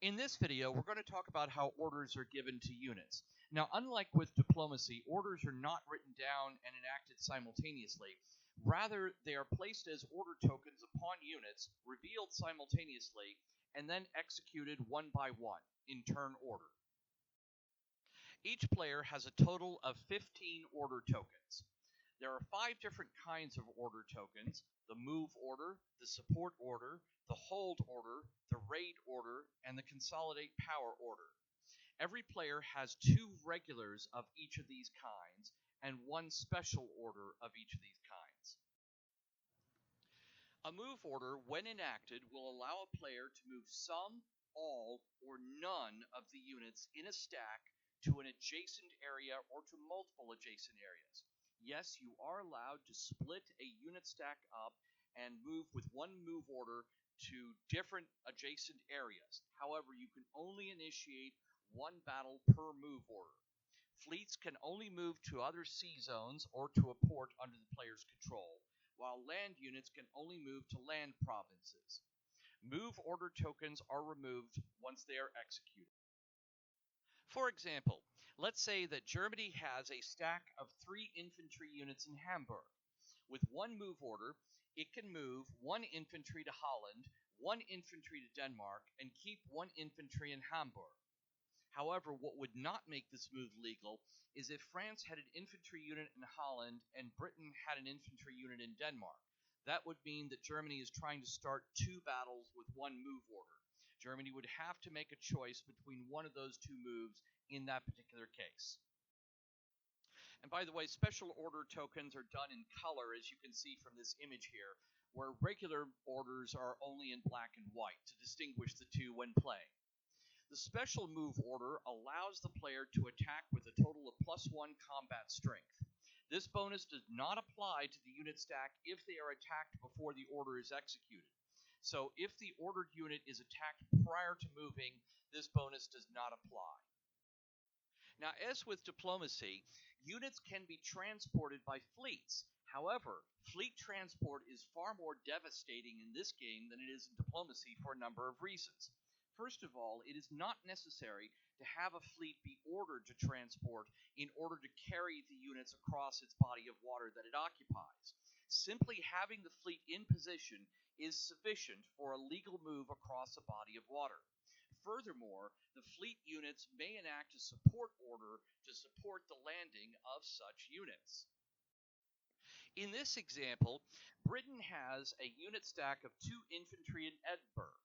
In this video, we're going to talk about how orders are given to units. Now, unlike with diplomacy, orders are not written down and enacted simultaneously. Rather, they are placed as order tokens upon units, revealed simultaneously, and then executed one by one, in turn order. Each player has a total of 15 order tokens. There are 5 different kinds of order tokens: the move order, the support order, the hold order, the raid order, and the consolidate power order. Every player has 2 regulars of each of these kinds, and 1 special order of each of these kinds. A move order, when enacted, will allow a player to move some, all, or none of the units in a stack to an adjacent area or to multiple adjacent areas. Yes, you are allowed to split a unit stack up and move with one move order to different adjacent areas. However, you can only initiate one battle per move order. Fleets can only move to other sea zones or to a port under the player's control, while land units can only move to land provinces. Move order tokens are removed once they are executed. For example, let's say that Germany has a stack of 3 infantry units in Hamburg. With one move order, it can move 1 infantry to Holland, 1 infantry to Denmark, and keep 1 infantry in Hamburg. However, what would not make this move legal is if France had an infantry unit in Holland and Britain had an infantry unit in Denmark. That would mean that Germany is trying to start 2 battles with 1 move order. Germany would have to make a choice between one of those 2 moves in that particular case. And by the way, special order tokens are done in color, as you can see from this image here, where regular orders are only in black and white to distinguish the 2 when playing. The special move order allows the player to attack with a total of +1 combat strength. This bonus does not apply to the unit stack if they are attacked before the order is executed. So if the ordered unit is attacked prior to moving, this bonus does not apply. Now, as with diplomacy, units can be transported by fleets. However, fleet transport is far more devastating in this game than it is in diplomacy for a number of reasons. First of all, it is not necessary to have a fleet be ordered to transport in order to carry the units across its body of water that it occupies. Simply having the fleet in position is sufficient for a legal move across a body of water. Furthermore, the fleet units may enact a support order to support the landing of such units. In this example, Britain has a unit stack of 2 infantry in Edinburgh,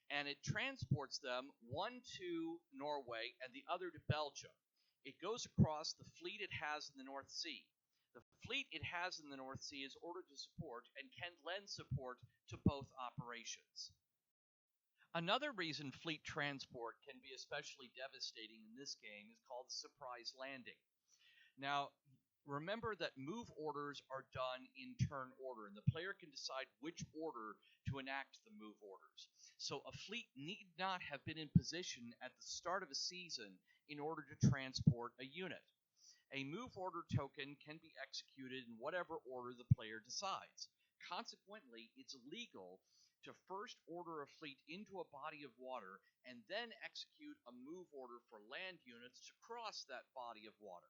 and it transports them, one to Norway and the other to Belgium. It goes across the fleet it has in the North Sea. The fleet it has in the North Sea is ordered to support and can lend support to both operations. Another reason fleet transport can be especially devastating in this game is called surprise landing. Now, remember that move orders are done in turn order, and the player can decide which order to enact the move orders. So a fleet need not have been in position at the start of a season in order to transport a unit. A move order token can be executed in whatever order the player decides. Consequently, it's legal to first order a fleet into a body of water and then execute a move order for land units to cross that body of water.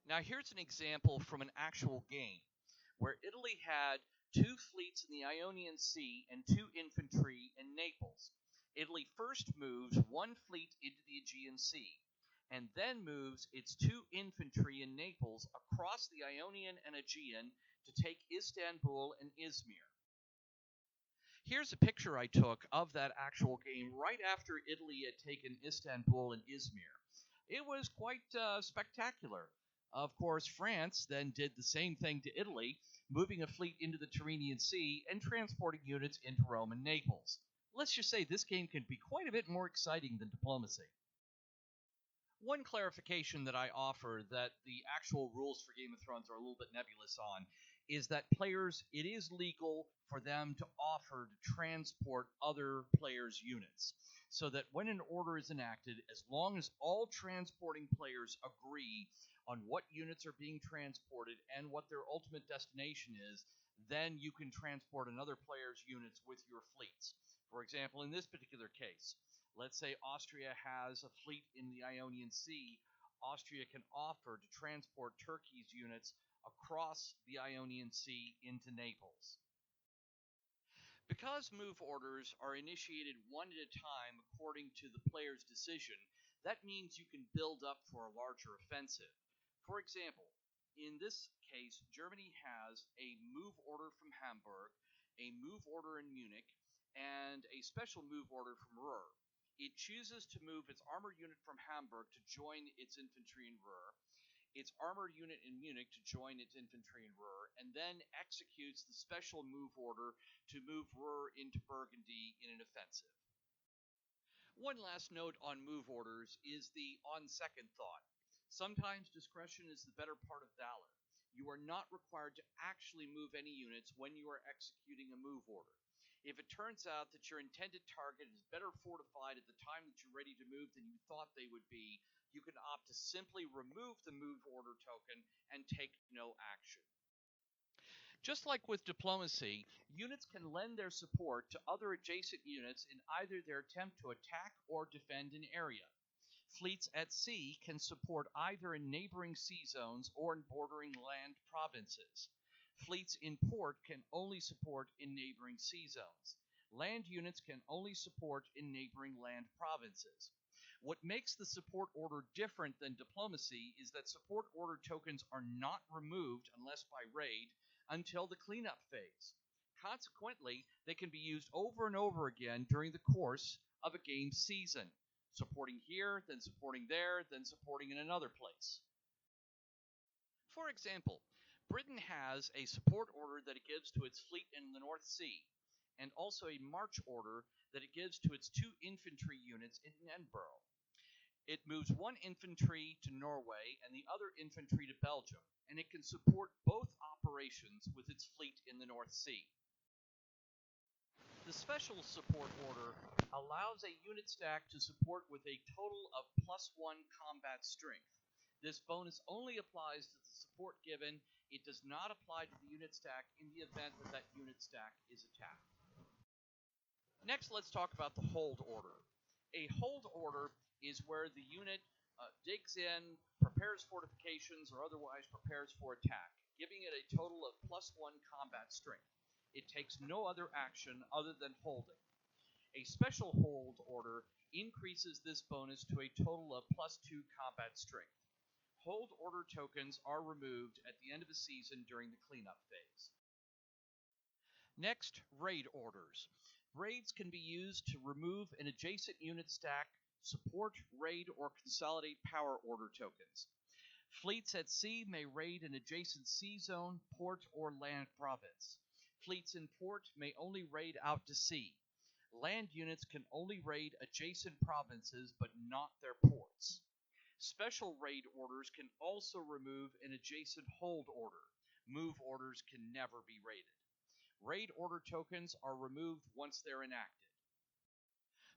Now here's an example from an actual game where Italy had 2 fleets in the Ionian Sea and 2 infantry in Naples. Italy first moves 1 fleet into the Aegean Sea and then moves its 2 infantry in Naples across the Ionian and Aegean to take Istanbul and Izmir. Here's a picture I took of that actual game right after Italy had taken Istanbul and Izmir. It was quite spectacular. Of course, France then did the same thing to Italy, moving a fleet into the Tyrrhenian Sea and transporting units into Rome and Naples. Let's just say this game can be quite a bit more exciting than diplomacy. One clarification that I offer that the actual rules for Game of Thrones are a little bit nebulous on is that players, it is legal for them to offer to transport other players' units. So that when an order is enacted, as long as all transporting players agree on what units are being transported and what their ultimate destination is, then you can transport another player's units with your fleets. For example, in this particular case, let's say Austria has a fleet in the Ionian Sea. Austria can offer to transport Turkey's units across the Ionian Sea into Naples. Because move orders are initiated one at a time according to the player's decision, that means you can build up for a larger offensive. For example, in this case, Germany has a move order from Hamburg, a move order in Munich, and a special move order from Ruhr. It chooses to move its armored unit from Hamburg to join its infantry in Ruhr, its armored unit in Munich to join its infantry in Ruhr, and then executes the special move order to move Ruhr into Burgundy in an offensive. One last note on move orders is the on second thought. Sometimes discretion is the better part of valor. You are not required to actually move any units when you are executing a move order. If it turns out that your intended target is better fortified at the time that you're ready to move than you thought they would be, you can opt to simply remove the move order token and take no action. Just like with diplomacy, units can lend their support to other adjacent units in either their attempt to attack or defend an area. Fleets at sea can support either in neighboring sea zones or in bordering land provinces. Fleets in port can only support in neighboring sea zones. Land units can only support in neighboring land provinces. What makes the support order different than diplomacy is that support order tokens are not removed unless by raid until the cleanup phase. Consequently, they can be used over and over again during the course of a game season, supporting here, then supporting there, then supporting in another place. For example, Britain has a support order that it gives to its fleet in the North Sea, and also a march order that it gives to its 2 infantry units in Edinburgh. It moves 1 infantry to Norway and the other infantry to Belgium, and it can support both operations with its fleet in the North Sea. The special support order allows a unit stack to support with a total of +1 combat strength. This bonus only applies to the support given. It does not apply to the unit stack in the event that that unit stack is attacked. Next, let's talk about the hold order. A hold order is where the unit digs in, prepares fortifications, or otherwise prepares for attack, giving it a total of +1 combat strength. It takes no other action other than holding. A special hold order increases this bonus to a total of +2 combat strength. Hold order tokens are removed at the end of the season during the cleanup phase. Next, raid orders. Raids can be used to remove an adjacent unit stack, support, raid, or consolidate power order tokens. Fleets at sea may raid an adjacent sea zone, port, or land province. Fleets in port may only raid out to sea. Land units can only raid adjacent provinces, but not their ports. Special raid orders can also remove an adjacent hold order. Move orders can never be raided. Raid order tokens are removed once they're enacted.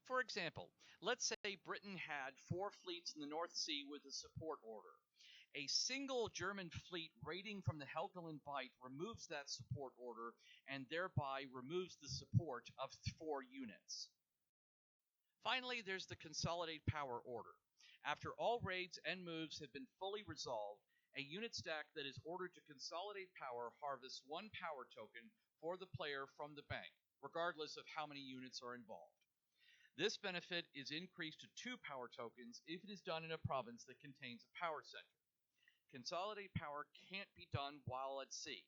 For example, let's say Britain had 4 fleets in the North Sea with a support order. A single German fleet raiding from the Helgoland Bight removes that support order and thereby removes the support of 4 units. Finally, there's the consolidate power order. After all raids and moves have been fully resolved, a unit stack that is ordered to consolidate power harvests 1 power token for the player from the bank, regardless of how many units are involved. This benefit is increased to 2 power tokens if it is done in a province that contains a power center. Consolidate power can't be done while at sea.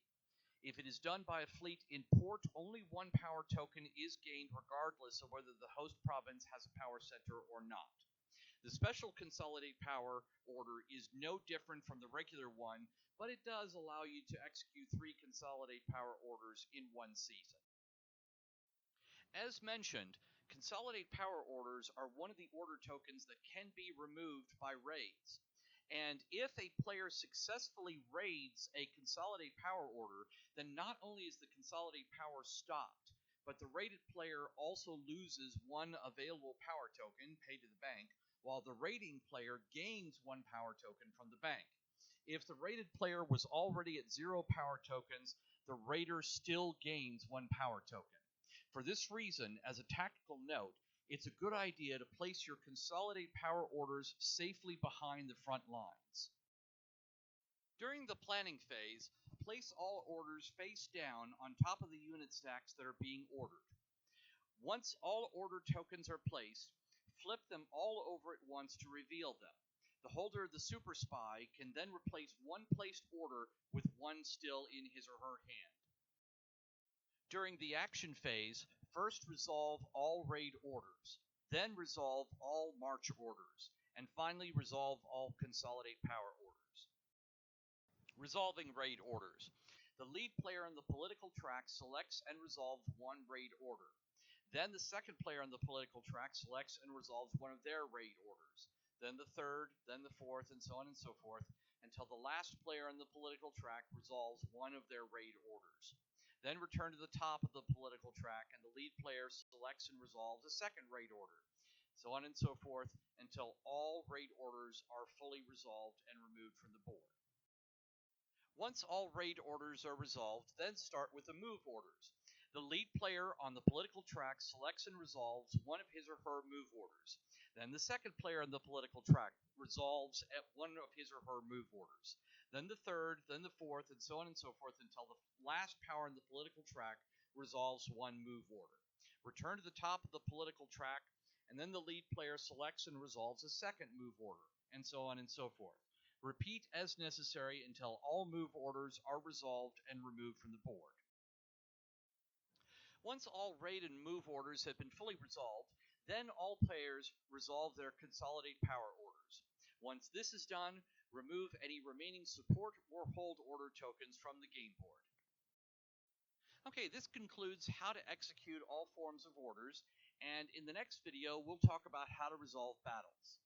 If it is done by a fleet in port, only 1 power token is gained regardless of whether the host province has a power center or not. The special consolidate power order is no different from the regular one, but it does allow you to execute 3 consolidate power orders in 1 season. As mentioned, consolidate power orders are one of the order tokens that can be removed by raids. And if a player successfully raids a consolidate power order, then not only is the consolidate power stopped, but the raided player also loses 1 available power token paid to the bank, while the raiding player gains 1 power token from the bank. If the raided player was already at 0 power tokens, the raider still gains 1 power token. For this reason, as a tactical note, it's a good idea to place your consolidate power orders safely behind the front lines. During the planning phase, place all orders face down on top of the unit stacks that are being ordered. Once all order tokens are placed, flip them all over at once to reveal them. The holder of the super spy can then replace one placed order with one still in his or her hand. During the action phase, first resolve all raid orders, then resolve all march orders, and finally resolve all consolidate power orders. Resolving raid orders. The lead player on the political track selects and resolves one raid order. Then the second player on the political track selects and resolves one of their raid orders. Then the third, then the fourth, and so on and so forth, until the last player on the political track resolves one of their raid orders. Then return to the top of the political track, and the lead player selects and resolves a second raid order. So on and so forth, until all raid orders are fully resolved and removed from the board. Once all raid orders are resolved, then start with the move orders. The lead player on the political track selects and resolves one of his or her move orders. Then the second player on the political track resolves one of his or her move orders. Then the third, then the fourth, and so on and so forth until the last power on the political track resolves one move order. Return to the top of the political track, and then the lead player selects and resolves a second move order, and so on and so forth. Repeat as necessary until all move orders are resolved and removed from the board. Once all raid and move orders have been fully resolved, then all players resolve their consolidate power orders. Once this is done, remove any remaining support or hold order tokens from the game board. Okay, this concludes how to execute all forms of orders, and in the next video we'll talk about how to resolve battles.